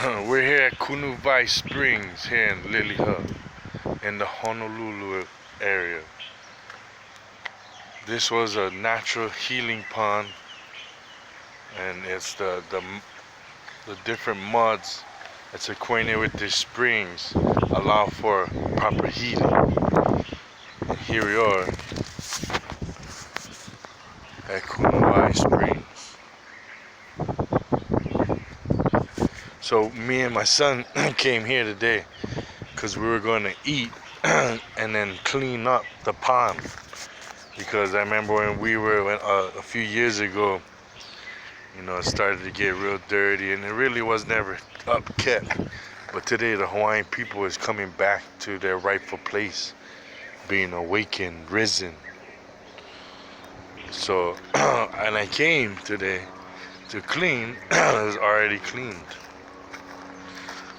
We're here at Kunawai Springs here in Lilyhub in the Honolulu area. This was a natural healing pond, and it's the different muds that's acquainted with these springs allow for proper healing. And here we are at Kunawai Springs. So me and my son came here today because we were going to eat and then clean up the pond, because I remember when we were a few years ago, it started to get real dirty and it really was never upkept. But today the Hawaiian people is coming back to their rightful place, being awakened, risen. So and I came today to clean. It was already cleaned.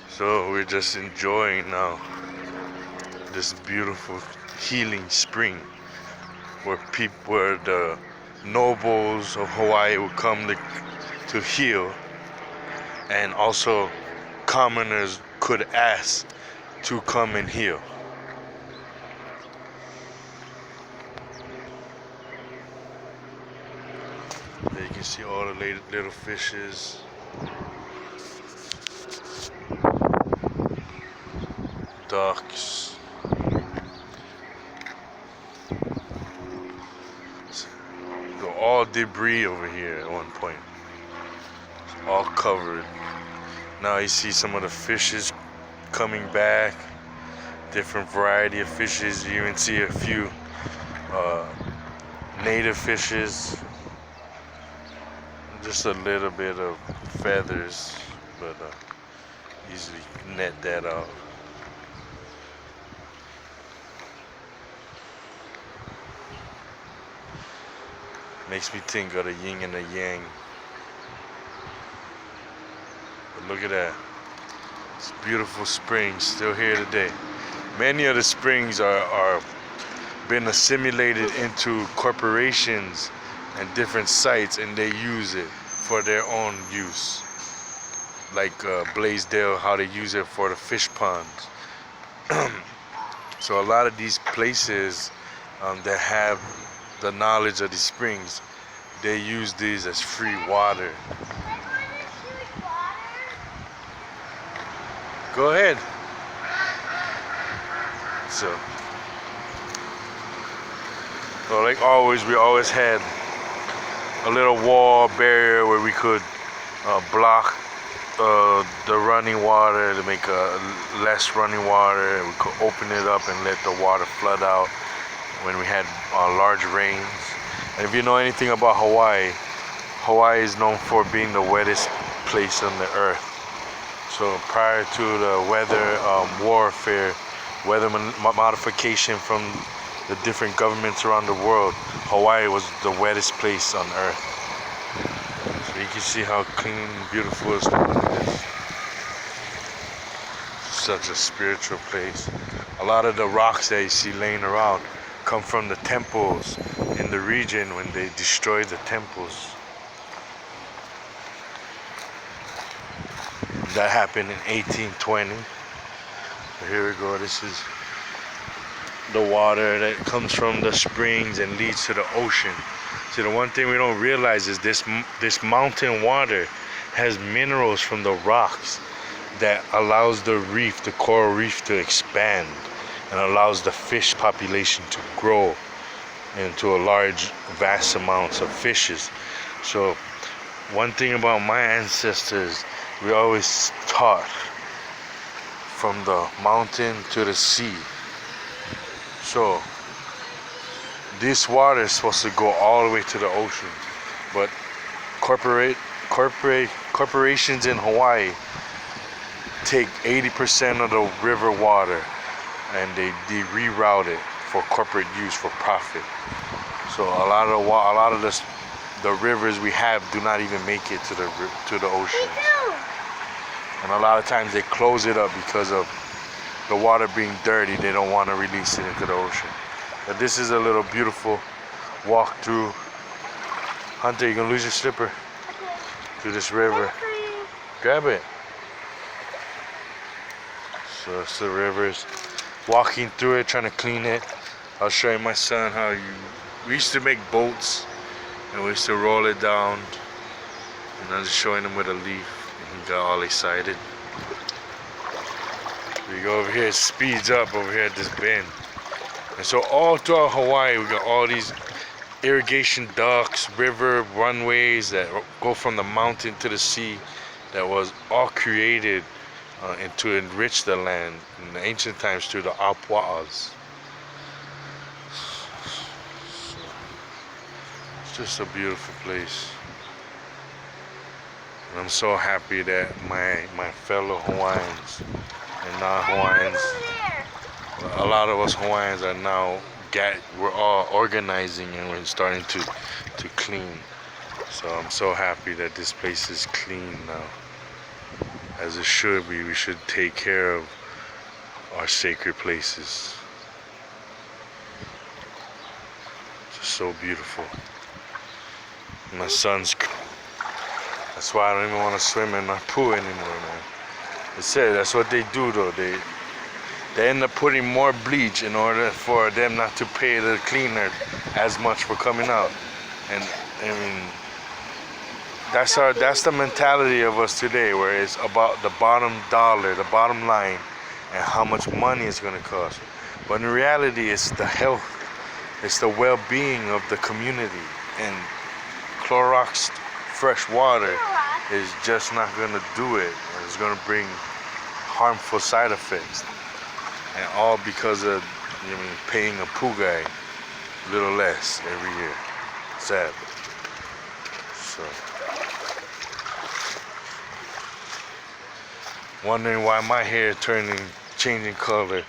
So we're just enjoying now this beautiful healing spring where the nobles of Hawaii would come to heal, and also commoners could ask to come and heal. There you can see all the little fishes. Ducks. All debris over here at one point. It's all covered. Now you see some of the fishes coming back. Different variety of fishes. You even see a few native fishes. Just a little bit of feathers, but easily net that out. Makes me think of the yin and the yang. But look at that. It's beautiful springs still here today. Many of the springs are been assimilated into corporations and different sites, and they use it for their own use. Like Blaisdell, how they use it for the fish ponds. So a lot of these places that have the knowledge of these springs, they use these as free water. Go ahead. So like always, we always had a little wall barrier where we could block the running water to make less running water, and we could open it up and let the water flood out when we had large rains. And if you know anything about Hawaii, Hawaii is known for being the wettest place on the earth. So prior to the weather warfare, weather modification from the different governments around the world, Hawaii was the wettest place on earth. So you can see how clean and beautiful this water is. Such a spiritual place. A lot of the rocks that you see laying around come from the temples in the region when they destroyed the temples. That happened in 1820. So here we go. This is the water that comes from the springs and leads to the ocean. See, the one thing we don't realize is this mountain water has minerals from the rocks that allows the reef, the coral reef, to expand, and allows the fish population to grow into a large, vast amounts of fishes. So one thing about my ancestors, we always taught from the mountain to the sea. So this water is supposed to go all the way to the ocean, but corporations in Hawaii take 80% of the river water and they reroute it for corporate use, for profit. So a lot of the rivers we have do not even make it to the ocean. And a lot of times they close it up because of the water being dirty. They don't want to release it into the ocean. But this is a little beautiful walk through. Hunter, you're gonna lose your slipper through this river. Grab it. So it's the rivers. Walking through it, trying to clean it. I was showing my son how we used to make boats and we used to roll it down. And I was showing him with a leaf and he got all excited. We go over here, it speeds up over here at this bend. And so all throughout Hawaii, we got all these irrigation ducts, river runways that go from the mountain to the sea that was all created and to enrich the land in the ancient times through the Apua'as. It's just a beautiful place. And I'm so happy that my fellow Hawaiians and non-Hawaiians, a lot of us Hawaiians are now we're all organizing and we're starting to clean. So I'm so happy that this place is clean now, as it should be. We should take care of our sacred places. It's so beautiful. My son's, that's why I don't even want to swim in my pool anymore, man. They say that's what they do though. They end up putting more bleach in order for them not to pay the cleaner as much for coming out. And I mean, that's the mentality of us today, where it's about the bottom dollar, the bottom line, and how much money it's gonna cost. But in reality, it's the health, it's the well-being of the community. And Clorox fresh water is just not gonna do it. It's gonna bring harmful side effects. And all because of paying a pool guy a little less every year. Sad. So, wondering why my hair changing color.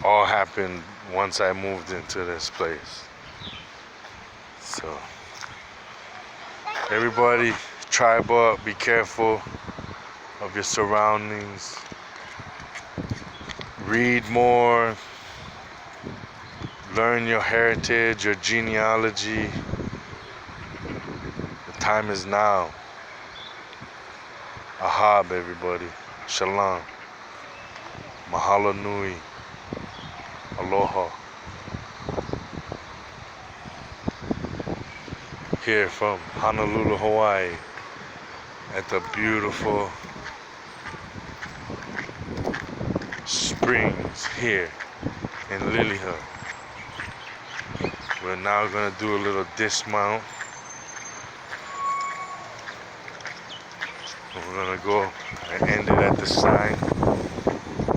All happened once I moved into this place. So, everybody, tribe up, be careful of your surroundings. Read more, learn your heritage, your genealogy. The time is now. Ahab, everybody. Shalom. Mahalo nui. Aloha. Here from Honolulu, Hawaii, at the beautiful springs here in Lilyhood. We're now gonna do a little dismount. We're gonna go and end it at the sign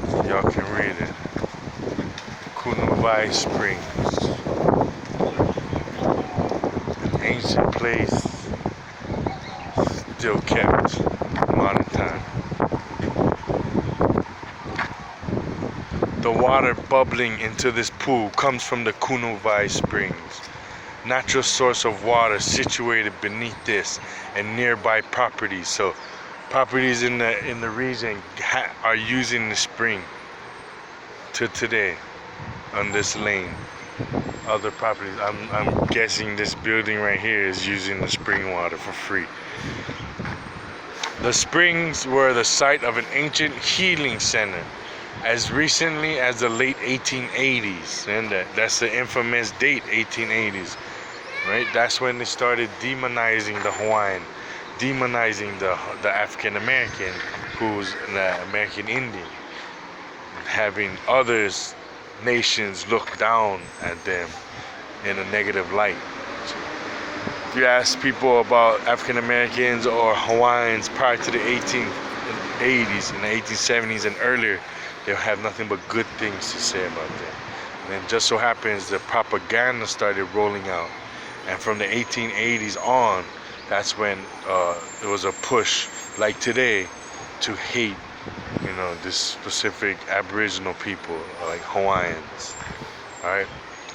so y'all can read it. Kunawai Springs. An ancient place still kept in modern time. The water bubbling into this pool comes from the Kunawai Springs, natural source of water situated beneath this and nearby properties. So properties in the region are using the spring to today on this lane. Other properties, I'm guessing this building right here is using the spring water for free. The springs were the site of an ancient healing center as recently as the late 1880s, and that's the infamous date, 1880s, right? That's when they started demonizing the Hawaiian, demonizing the African American, who's the American Indian, having others nations look down at them in a negative light. If you ask people about African Americans or Hawaiians prior to the 1880s and the 1870s and earlier, they'll have nothing but good things to say about them. And then just so happens the propaganda started rolling out, and from the 1880s on, that's when it was a push, like today, to hate, this specific Aboriginal people, like Hawaiians. All right,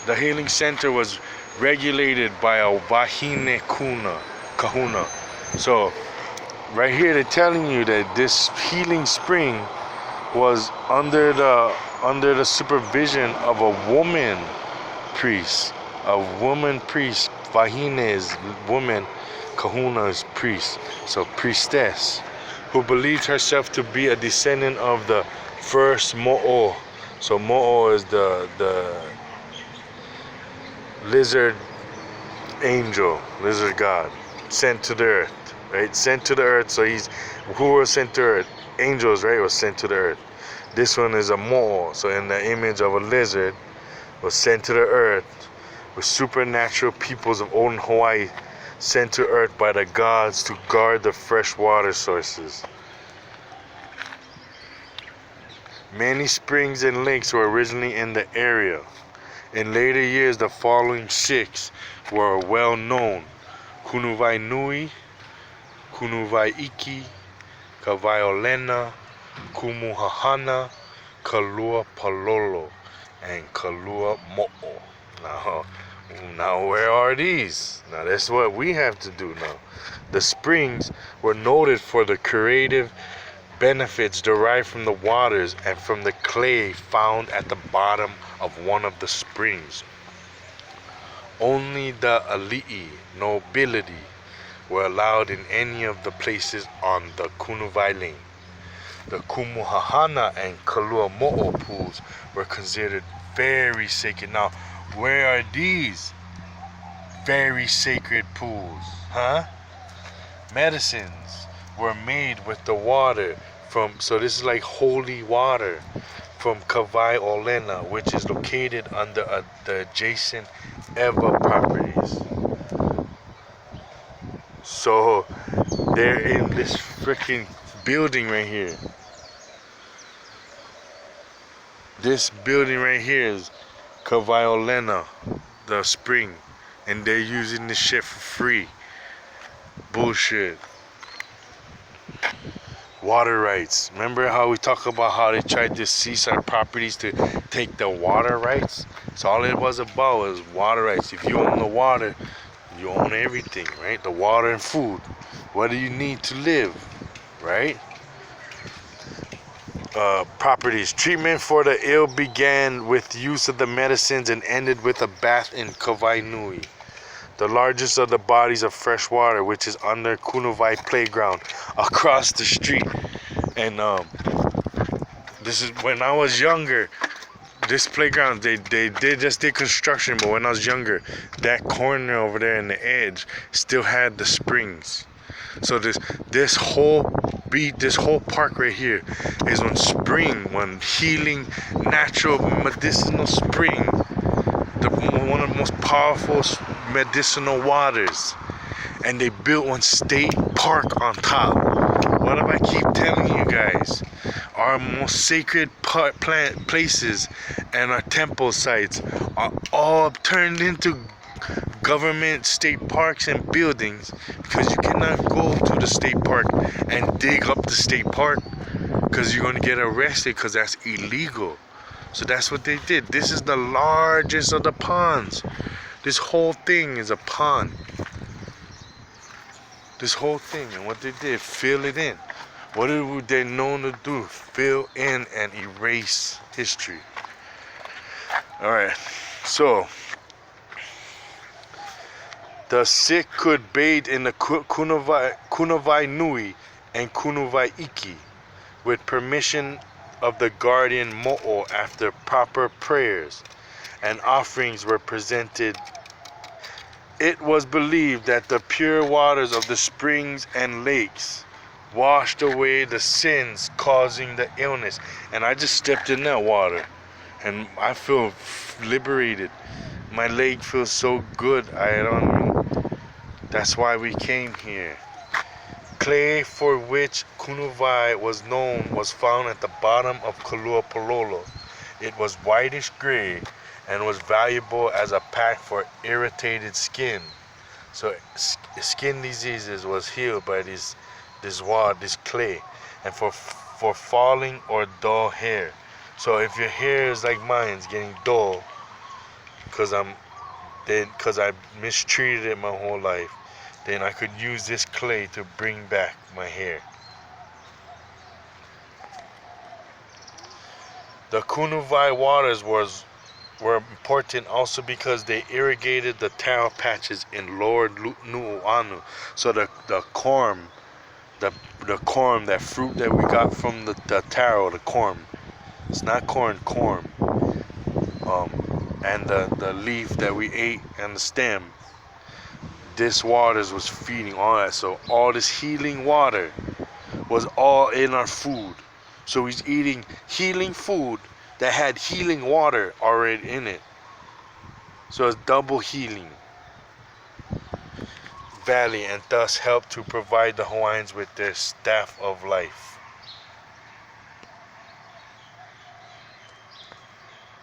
the healing center was regulated by a Wahine Kahuna. So, right here they're telling you that this healing spring was under the supervision of a woman priest. Wahine is woman, Kahuna is priest. So priestess, who believed herself to be a descendant of the first Mo'o. So Mo'o is the lizard angel, lizard god, sent to the earth, right? Sent to the earth. So who was sent to earth? Angels, right? Was sent to the earth. This one is a Mo'o, so in the image of a lizard, was sent to the earth with supernatural peoples of olden Hawaii, sent to earth by the gods to guard the fresh water sources. Many springs and lakes were originally in the area. In later years, the following 6 were well known: Kunawai Nui, Kunawai Iki, Kawaiolena, Kumuhahana, Kalua Palolo, and Kalua Mo'o. Now where are these? Now that's what we have to do now. The springs were noted for the curative benefits derived from the waters and from the clay found at the bottom of one of the springs. Only the ali'i, nobility, were allowed in any of the places on the Kunawai lane. The Kumuhahana and Kalua Mo'o pools were considered very sacred. Now, where are these very sacred pools? Medicines were made with the water from, so this is like holy water from Kawaiolena, which is located under the adjacent Eva properties. So they're in this freaking building right here. This building right here is Kawaiolena, the spring, and they're using this shit for free. Bullshit. Water rights. Remember how we talk about how they tried to seize our properties to take the water rights? So all it was about was water rights. If you own the water, you own everything, right? The water and food. What do you need to live, right? Properties. Treatment for the ill began with use of the medicines and ended with a bath in Kawai Nui, the largest of the bodies of fresh water, which is under Kunawai playground across the street. And this is when I was younger. This playground, they just did construction, but when I was younger, that corner over there in the edge still had the springs. So this whole park right here is one healing, natural, medicinal spring, one of the most powerful medicinal waters, and they built one state park on top. What do I keep telling you guys? Our most sacred places and our temple sites are all turned into government state parks and buildings, because you cannot go to the state park and dig up the state park, because you're going to get arrested, because that's illegal. So that's what they did. This is the largest of the ponds. This whole thing is a pond. This whole thing, and what they did, fill it in. What are they known to do? Fill in and erase history. Alright, so the sick could bathe in the Kunawai Nui and Kunawai Iki with permission of the guardian Mo'o after proper prayers and offerings were presented. It was believed that the pure waters of the springs and lakes washed away the sins causing the illness. And I just stepped in that water and I feel liberated. My leg feels so good. That's why we came here. Clay for which Kunawai was known was found at the bottom of Kalua Palolo. It was whitish gray and was valuable as a pack for irritated skin. So skin diseases was healed by this clay, and for falling or dull hair. So if your hair is like mine's getting dull, because I mistreated it my whole life, then I could use this clay to bring back my hair. The Kunawai waters were important also because they irrigated the taro patches in lower Nu'uanu. So the corn, the the corn, that fruit that we got from the taro, the corn. It's not corn, corn. And the leaf that we ate and the stem. This waters was feeding all that. So all this healing water was all in our food. So he's eating healing food that had healing water already in it. So it's double healing valley, and thus help to provide the Hawaiians with their staff of life.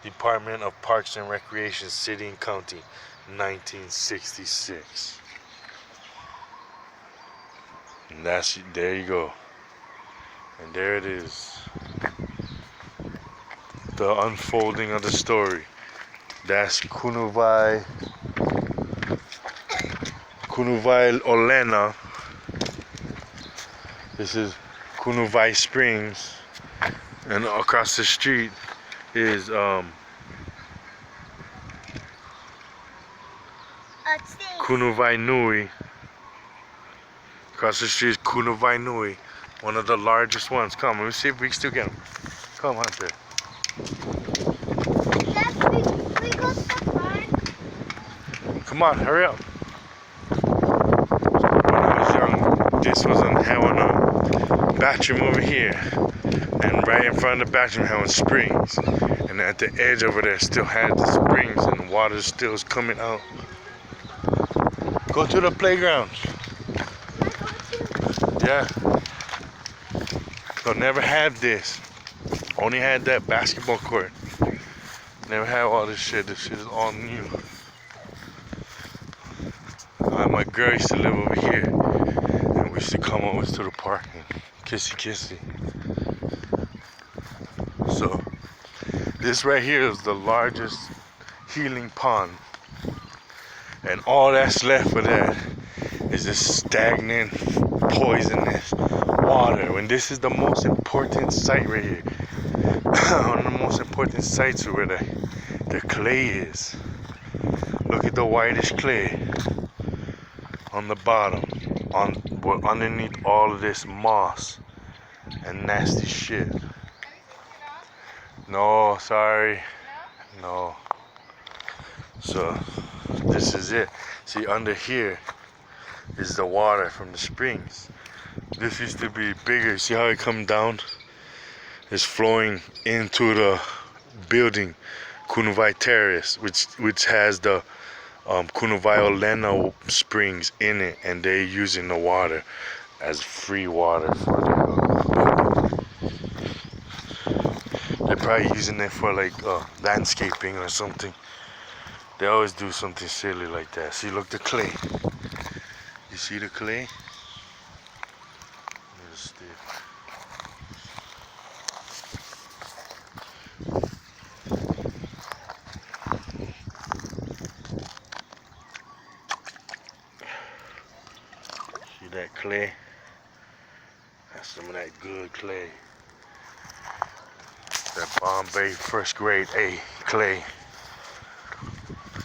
Department of Parks and Recreation, City and County, 1966. And there you go. And there it is. The unfolding of the story. That's Kunawai Olena. This is Kunawai Springs. And across the street is Kunawai Nui. Across the street is Kunawai Nui, one of the largest ones. Come, let me see if we can still get them. Come, Hunter. We go so far. Come on, hurry up. When I was young, this was on a bathroom over here. And right in front of the bathroom had springs. And at the edge over there still had the springs, and the water still is coming out. Go to the playground. Yeah. So never had this. Only had that basketball court. Never had all this shit. This shit is all new. My girl used to live over here, and we used to come over to the park and kissy kissy. So this right here is the largest healing pond, and all that's left of that is this stagnant, poisonous water. When this is the most important site right here, one of the most important sites where the clay is. Look at the whitish clay on the bottom, underneath all of this moss and nasty shit. No, sorry. No. So this is it. See, under here is the water from the springs. This used to be bigger. See how it come down? It's flowing into the building Kunawai Terrace, which has the Kunawai Olena springs in it, and they're using the water as free water for the building. They're probably using it for like landscaping or something. They always do something silly like that. See, look, the clay. You see the clay? See that clay? That's some of that good clay. That Bombay first grade A clay.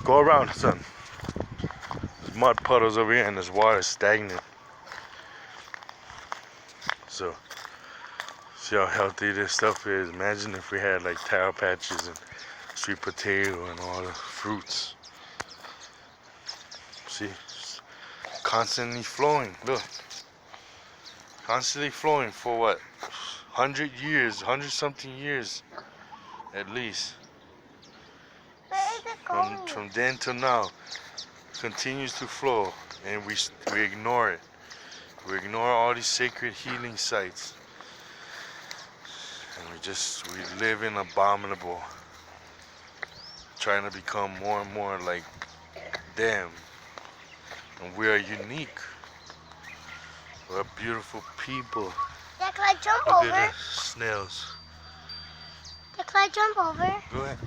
Go around, son. There's mud puddles over here and there's water stagnant. So, see how healthy this stuff is. Imagine if we had like taro patches and sweet potato and all the fruits. See, it's constantly flowing. Look, constantly flowing for what? 100 years, 100-something years, at least. Where is it going? From then till now, continues to flow, and we ignore it. We ignore all these sacred healing sites, and we live in abominable, trying to become more and more like them. And we are unique. We're beautiful people. Yeah, can I jump Look over? at the snails. Yeah, can I jump over? Go ahead.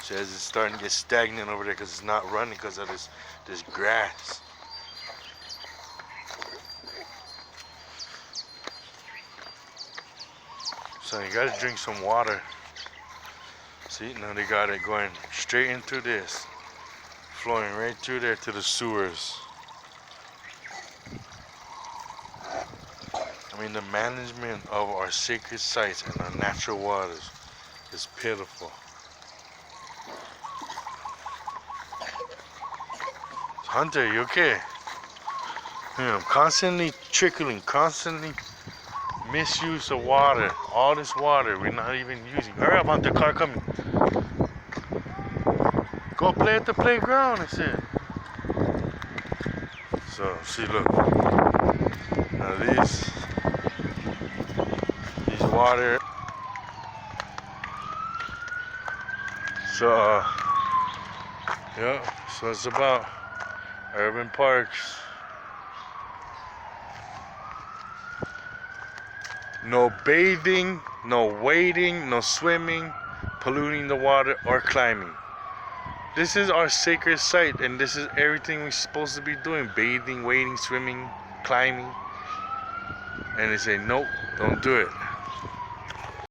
Says it's starting to get stagnant over there because it's not running because of this grass. So you gotta drink some water. See, now they got it going straight into this, flowing right through there to the sewers. mean, the management of our sacred sites and our natural waters is pitiful. Hunter, you okay? Constantly trickling, constantly misuse of water. All this water we're not even using. Hurry up, Hunter, car coming. Go play at the playground, I said. So, see, look. Now these water. So, yeah, so it's about urban parks. No bathing, no wading, no swimming, polluting the water, or climbing. This is our sacred site, and this is everything we're supposed to be doing. Bathing, wading, swimming, climbing. And they say, nope, don't do it.